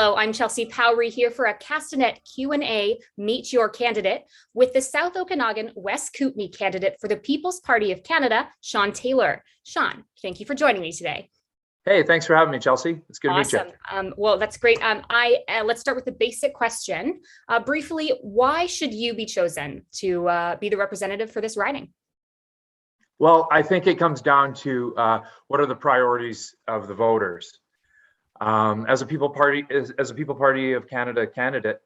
Hello, I'm Chelsea Powry here for a Castanet Q&A Meet Your Candidate with the South Okanagan-West Kootenay candidate for the People's Party of Canada, Sean Taylor. Sean, thank you for joining me today. Hey, thanks for having me, Chelsea. It's good to meet you. Well, that's great. Let's start with the basic question. Briefly, why should you be chosen to be the representative for this riding? Well, I think it comes down to what are the priorities of the voters. As a People Party of Canada candidate,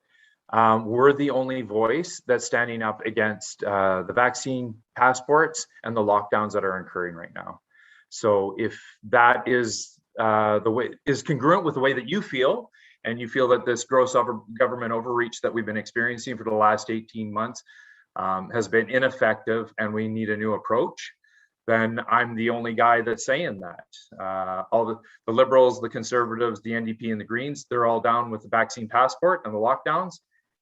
we're the only voice that's standing up against the vaccine passports and the lockdowns that are occurring right now. So if that is congruent with the way that you feel, and you feel that this gross government overreach that we've been experiencing for the last 18 months has been ineffective and we need a new approach, then I'm the only guy that's saying that. All the Liberals, the Conservatives, the NDP, and the Greens, they're all down with the vaccine passport and the lockdowns,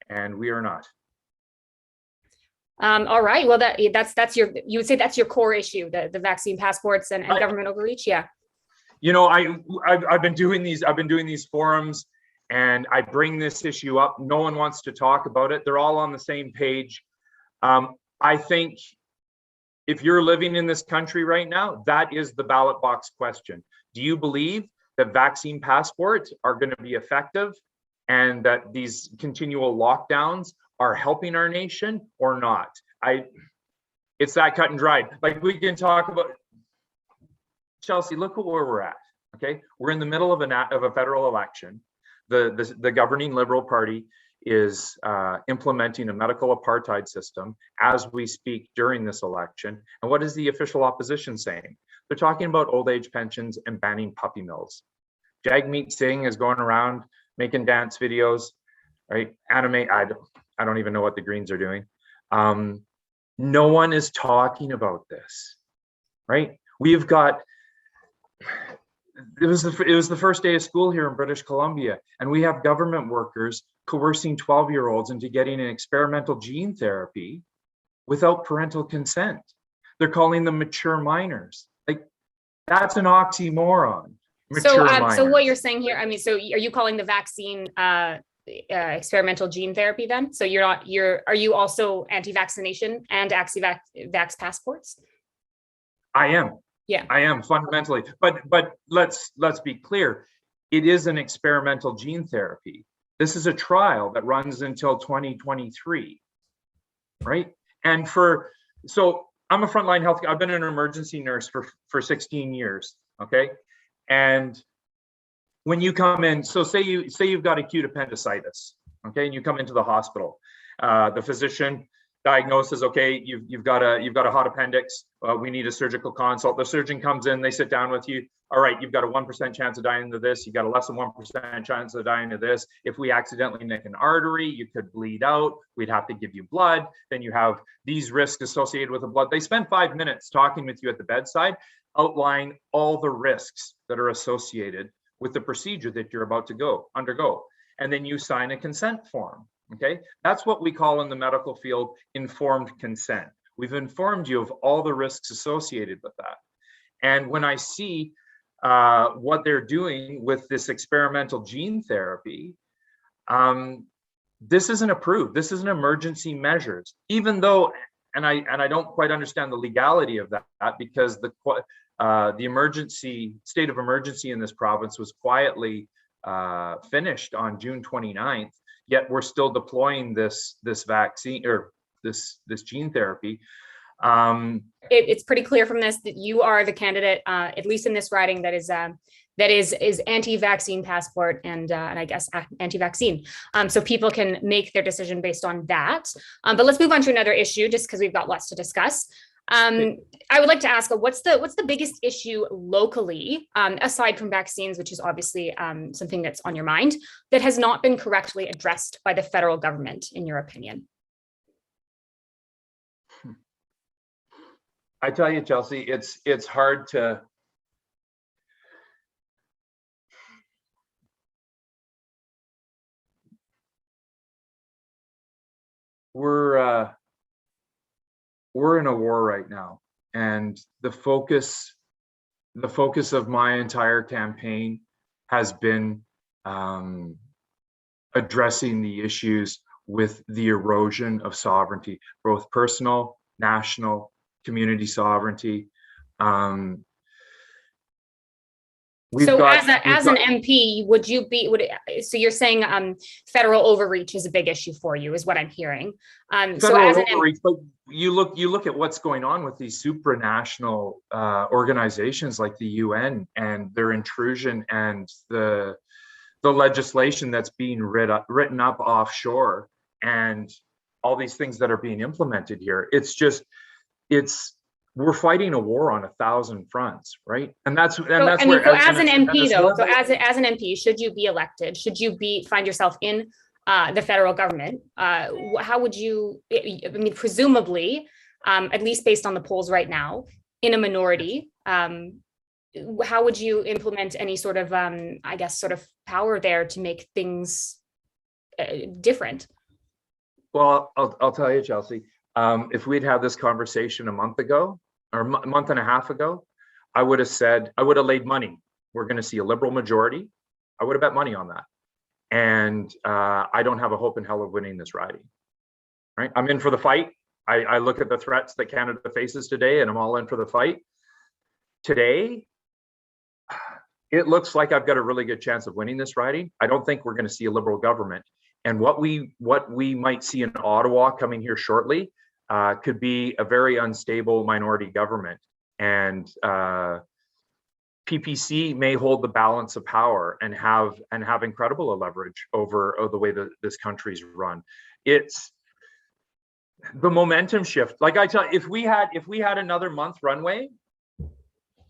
and we are not. All right. Well, you would say that's your core issue, the vaccine passports and government overreach. Yeah. You know, I've been doing these forums, and I bring this issue up. No one wants to talk about it. They're all on the same page. I think if you're living in this country right now, that is the ballot box question. Do you believe that vaccine passports are going to be effective and that these continual lockdowns are helping our nation or not? It's that cut and dried. Like, we can talk about, Chelsea, look at where we're at. Okay, we're in the middle of a federal election. The governing Liberal Party is implementing a medical apartheid system as we speak during this election. And what is the official opposition saying? They're talking about old age pensions and banning puppy mills. Jagmeet Singh is going around making dance videos, right? Anime, I don't even know what the Greens are doing. No one is talking about this, right? We've got, it was the first day of school here in British Columbia, and we have government workers coercing 12-year-olds into getting an experimental gene therapy without parental consent. They're calling them mature minors. Like, that's an oxymoron. So what you're saying here, I mean, so are you calling the vaccine experimental gene therapy then? So are you also anti-vaccination and vax passports? I am. Yeah, I am fundamentally, but let's be clear. It is an experimental gene therapy. This is a trial that runs until 2023, right? And so I'm a frontline health. I've been an emergency nurse for 16 years. Okay, and when you come in, so say you've got acute appendicitis, okay, and you come into the hospital, the physician diagnosis, okay, you've got a hot appendix. We need a surgical consult. The surgeon comes in, they sit down with you. All right, you've got a 1% chance of dying of this. You've got a less than 1% chance of dying of this. If we accidentally nick an artery, you could bleed out. We'd have to give you blood. Then you have these risks associated with the blood. They spend 5 minutes talking with you at the bedside, outlining all the risks that are associated with the procedure that you're about to undergo. And then you sign a consent form. Okay, that's what we call in the medical field informed consent. We've informed you of all the risks associated with that. And when I see what they're doing with this experimental gene therapy, this isn't approved. This isn't emergency measures, even though, and I don't quite understand the legality of that, because the state of emergency in this province was quietly finished on June 29th. Yet we're still deploying this vaccine or this gene therapy. It's pretty clear from this that you are the candidate, at least in this riding, that is anti-vaccine passport and I guess anti-vaccine. So people can make their decision based on that. But let's move on to another issue, just because we've got lots to discuss. I would like to ask, what's the biggest issue locally, aside from vaccines, which is obviously something that's on your mind, that has not been correctly addressed by the federal government, in your opinion? I tell you, Chelsea, it's hard to. We're in a war right now, and the focus of my entire campaign has been addressing the issues with the erosion of sovereignty, both personal, national, community sovereignty. So as an MP, so you're saying federal overreach is a big issue for you, is what I'm hearing. So as an overreach, but you look at what's going on with these supranational organizations like the UN and their intrusion and the legislation that's being written up offshore and all these things that are being implemented here. We're fighting a war on 1,000 fronts, right? And that's so as an MP though, so as an MP, should you be elected, should you find yourself in the federal government, how would you, I mean, presumably, at least based on the polls right now, in a minority, how would you implement any sort of, I guess, sort of power there to make things different? Well, I'll tell you, Chelsea, if we'd had this conversation a month ago or a month and a half ago, I would have laid money. We're going to see a liberal majority. I would have bet money on that. And I don't have a hope in hell of winning this riding, right? I'm in for the fight. I look at the threats that Canada faces today, and I'm all in for the fight. Today, it looks like I've got a really good chance of winning this riding. I don't think we're going to see a liberal government. And what we might see in Ottawa coming here shortly could be a very unstable minority government. And PPC may hold the balance of power and have incredible leverage over the way that this country's run. It's the momentum shift. Like I tell you, if we had another month runway,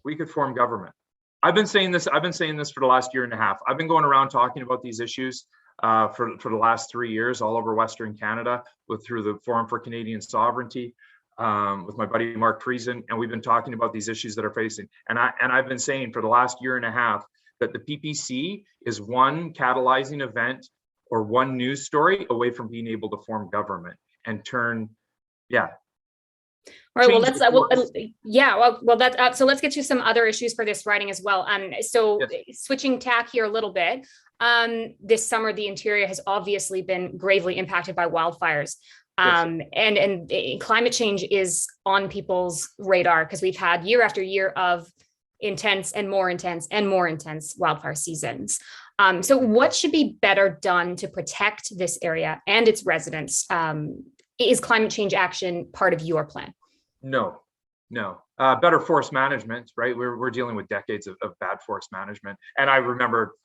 we could form government. I've been saying this for the last year and a half. I've been going around talking about these issues for the last 3 years all over Western Canada through the Forum for Canadian Sovereignty with my buddy Mark Friesen, and we've been talking about these issues that are facing. And I've been saying for the last year and a half that the PPC is one catalyzing event or one news story away from being able to form government and turn, All right. Well, so let's get to some other issues for this riding as well. Switching tack here a little bit. This summer, the interior has obviously been gravely impacted by wildfires. And climate change is on people's radar because we've had year after year of intense and more intense wildfire seasons. So what should be better done to protect this area and its residents? Is climate change action part of your plan? No. Better forest management, right? We're dealing with decades of bad forest management. And I remember,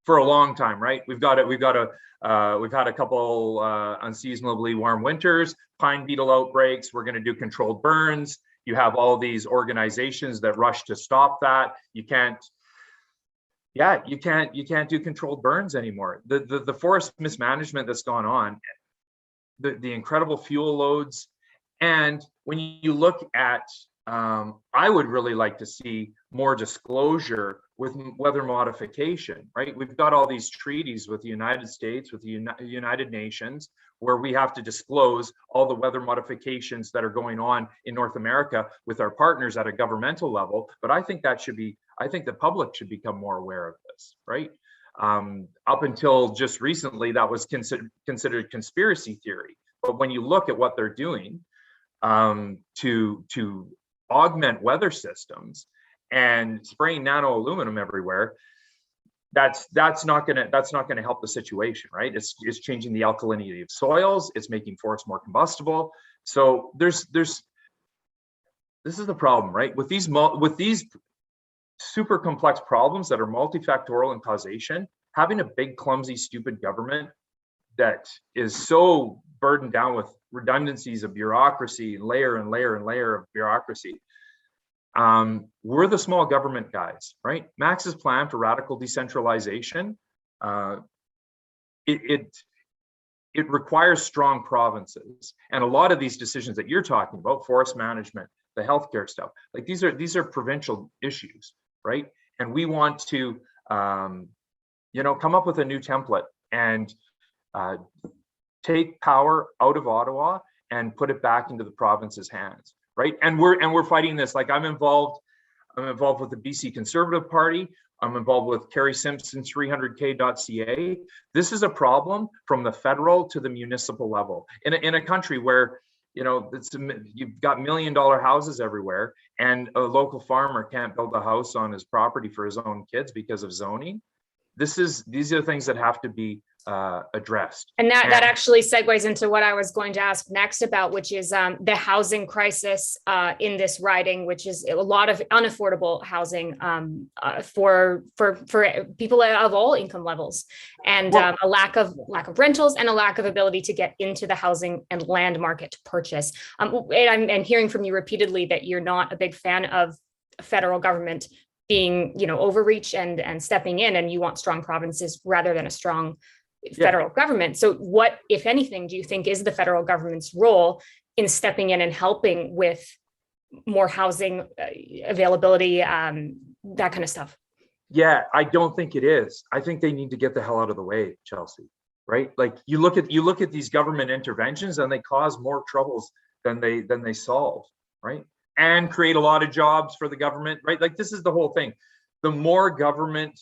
for a long time, right? We've had a couple unseasonably warm winters, pine beetle outbreaks. We're going to do controlled burns. You have all these organizations that rush to stop that. You can't do controlled burns anymore. The forest mismanagement that's gone on, the incredible fuel loads. And when you look at, I would really like to see more disclosure with weather modification, right? We've got all these treaties with the United States, with the United Nations, where we have to disclose all the weather modifications that are going on in North America with our partners at a governmental level. But I think the public should become more aware of this, right? Up until just recently, that was considered conspiracy theory. But when you look at what they're doing to augment weather systems and spraying nano aluminum everywhere, that's not gonna help the situation, right? It's changing the alkalinity of soils. It's making forests more combustible. So this is the problem, right? With these super complex problems that are multifactorial in causation, having a big, clumsy, stupid government that is so burdened down with redundancies of bureaucracy, layer and layer and layer of bureaucracy. We're the small government guys, right? Max's plan for radical decentralization, it requires strong provinces. And a lot of these decisions that you're talking about, forest management, the healthcare stuff, like these are provincial issues, right? And we want to, come up with a new template and take power out of Ottawa and put it back into the province's hands, right? And we're fighting this. Like I'm involved with the BC Conservative Party. I'm involved with Carrie Simpson's 300k.ca. This is a problem from the federal to the municipal level in a country where, you've got $1 million houses everywhere, and a local farmer can't build a house on his property for his own kids because of zoning. These are things that have to be addressed. And that actually segues into what I was going to ask next about, which is the housing crisis in this riding, which is a lot of unaffordable housing for people of all income levels, and a lack of rentals and a lack of ability to get into the housing and land market to purchase. And I'm hearing from you repeatedly that you're not a big fan of federal government being, overreach and stepping in, and you want strong provinces rather than a strong federal government. So what, if anything, do you think is the federal government's role in stepping in and helping with more housing availability, that kind of stuff? Yeah, I don't think it is. I think they need to get the hell out of the way, Chelsea, right? Like you look at these government interventions, and they cause more troubles than they solve, right? And create a lot of jobs for the government, right? Like this is the whole thing. The more government,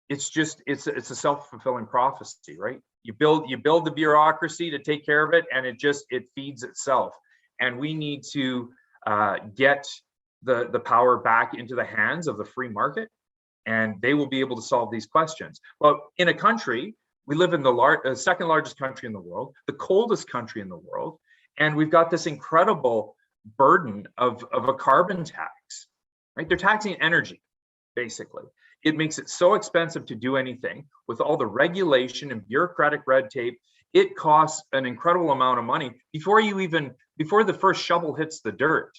it's a self-fulfilling prophecy, right? You build the bureaucracy to take care of it, and it feeds itself. And we need to get the power back into the hands of the free market, and they will be able to solve these questions. But in a country, we live in the second largest country in the world, the coldest country in the world, and we've got this incredible burden of a carbon tax, right? They're taxing energy, basically. It makes it so expensive to do anything with all the regulation and bureaucratic red tape. It costs an incredible amount of money before the first shovel hits the dirt,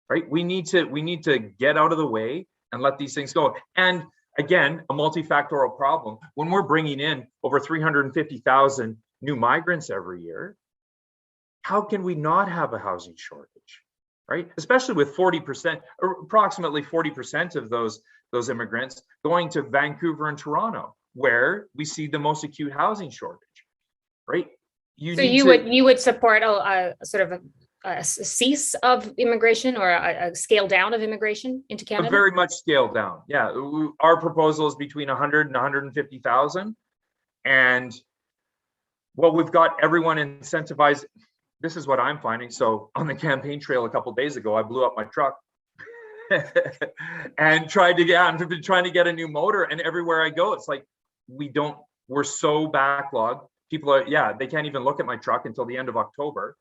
right? We need to get out of the way and let these things go. And again, a multifactorial problem. When we're bringing in over 350,000 new migrants every year, how can we not have a housing shortage, right? Especially with 40%, or approximately 40% of those immigrants going to Vancouver and Toronto, where we see the most acute housing shortage, right? You would support a sort of a cease of immigration, or a scale down of immigration into Canada? Very much scaled down. Yeah, our proposal is between 100 and 150,000, and we've got everyone incentivized. This is what I'm finding. So on the campaign trail a couple of days ago, I blew up my truck and I've been trying to get a new motor, and everywhere I go, it's like, we're so backlogged. People they can't even look at my truck until the end of October,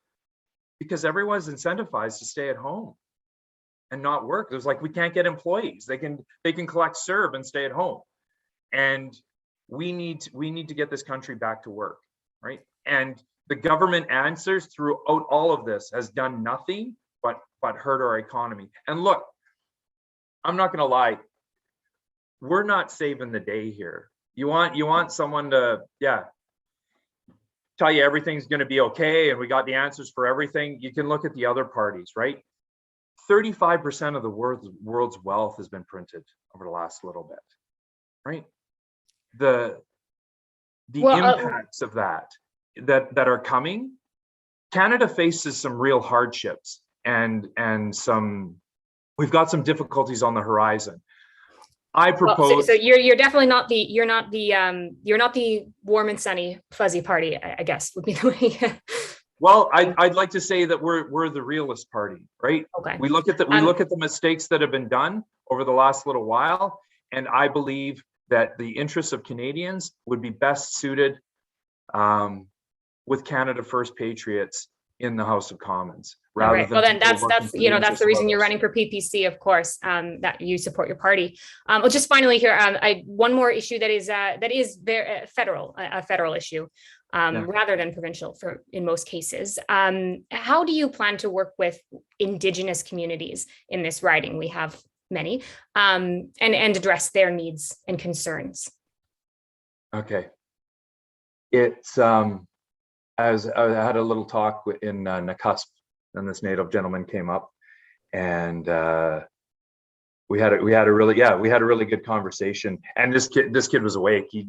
because everyone's incentivized to stay at home and not work. There's like, we can't get employees. They can collect CERB and stay at home. And we need to get this country back to work, right? And the government answers throughout all of this has done nothing but hurt our economy. And look, I'm not going to lie, we're not saving the day here. You want someone to tell you everything's going to be okay and we got the answers for everything. You can look at the other parties, right? 35% of the world's wealth has been printed over the last little bit, right? The impacts of that are coming. Canada faces some real hardships, and we've got some difficulties on the horizon. I propose. So you're definitely not the warm and sunny fuzzy party, I guess would be the way. Well, I'd like to say that we're the realist party, right? Okay. We look at the mistakes that have been done over the last little while, and I believe that the interests of Canadians would be best suited with Canada First patriots in the House of Commons. Rather than, well, then that's the reason you're running for PPC, of course, that you support your party. Well, just finally here, one more issue that is very federal issue, rather than provincial in most cases. How do you plan to work with Indigenous communities in this riding? We have many, and address their needs and concerns. Okay, it's as I had a little talk in Nakusp, and this Native gentleman came up, and we had a really good conversation. And this kid was awake. He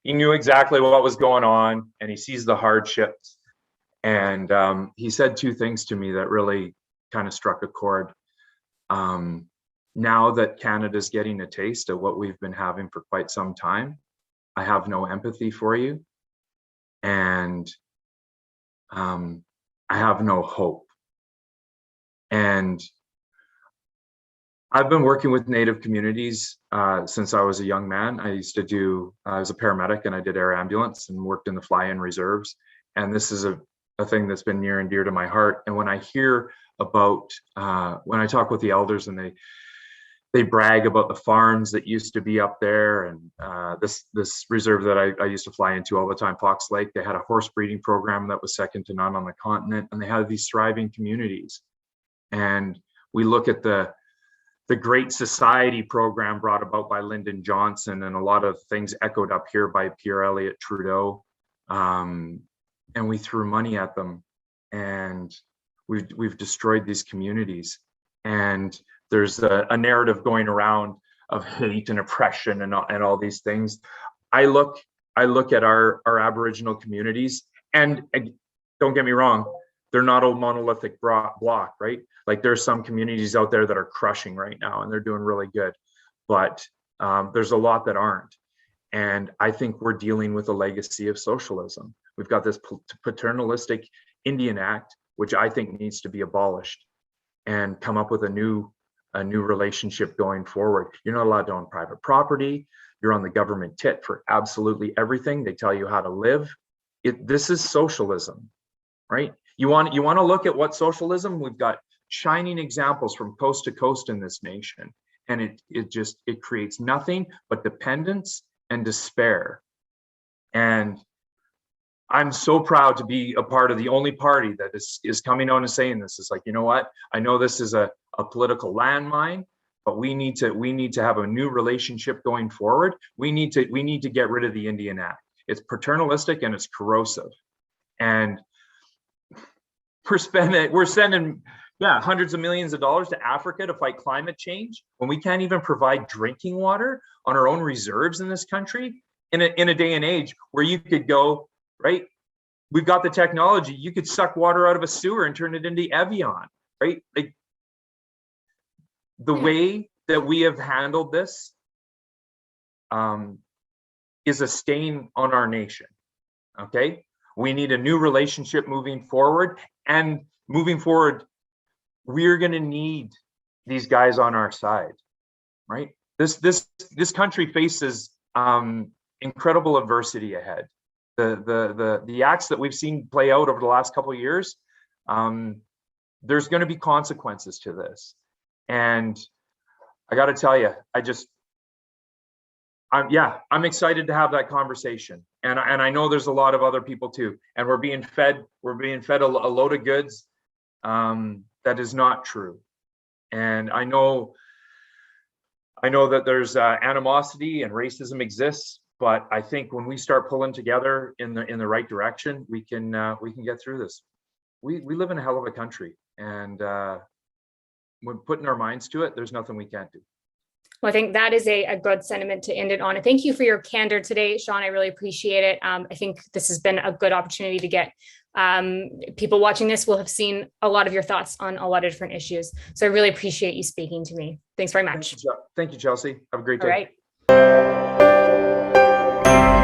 knew exactly what was going on, and he sees the hardships. And he said two things to me that really kind of struck a chord. now that Canada's getting a taste of what we've been having for quite some time, I have no empathy for you. And I have no hope. And I've been working with Native communities since I was a young man. I was a paramedic and I did air ambulance and worked in the fly-in reserves. And this is a thing that's been near and dear to my heart. And when I hear about, when I talk with the elders and they brag about the farms that used to be up there, and this reserve that I used to fly into all the time, Fox Lake, they had a horse breeding program that was second to none on the continent, and they had these thriving communities. And we look at the Great Society program brought about by Lyndon Johnson, and a lot of things echoed up here by Pierre Elliott Trudeau, and we threw money at them, and we've destroyed these communities. And there's a narrative going around of hate and oppression and all these things. I look at our Aboriginal communities, and don't get me wrong, they're not a monolithic block, right? Like there's some communities out there that are crushing right now and they're doing really good, but there's a lot that aren't. And I think we're dealing with a legacy of socialism. We've got this paternalistic Indian Act, which I think needs to be abolished and come up with a new relationship going forward. You're not allowed to own private property. You're on the government tit for absolutely everything. They tell you how to live. This is socialism, right? You want to look at what socialism, we've got shining examples from coast to coast in this nation. And it creates nothing but dependence and despair. And I'm so proud to be a part of the only party that is coming out and saying this. It's like, you know what? I know this is a political landmine, but we need to have a new relationship going forward. We need to get rid of the Indian Act. It's paternalistic and it's corrosive. And we're sending hundreds of millions of dollars to Africa to fight climate change when we can't even provide drinking water on our own reserves in this country in a day and age where you could go, right? We've got the technology. You could suck water out of a sewer and turn it into Evian, right? Like the way that we have handled this is a stain on our nation. Okay, we need a new relationship moving forward, and moving forward, we're going to need these guys on our side, right? This country faces incredible adversity ahead. The acts that we've seen play out over the last couple of years, there's going to be consequences to this. And I got to tell you, I'm excited to have that conversation. And I know there's a lot of other people too. And we're being fed a load of goods that is not true. And I know that there's animosity and racism exists. But I think when we start pulling together in the right direction, we can get through this. We live in a hell of a country, and when putting our minds to it, there's nothing we can't do. Well, I think that is a good sentiment to end it on. And thank you for your candor today, Sean. I really appreciate it. I think this has been a good opportunity to get people watching this will have seen a lot of your thoughts on a lot of different issues. So I really appreciate you speaking to me. Thanks very much. Thank you, Chelsea. Have a great day. All right.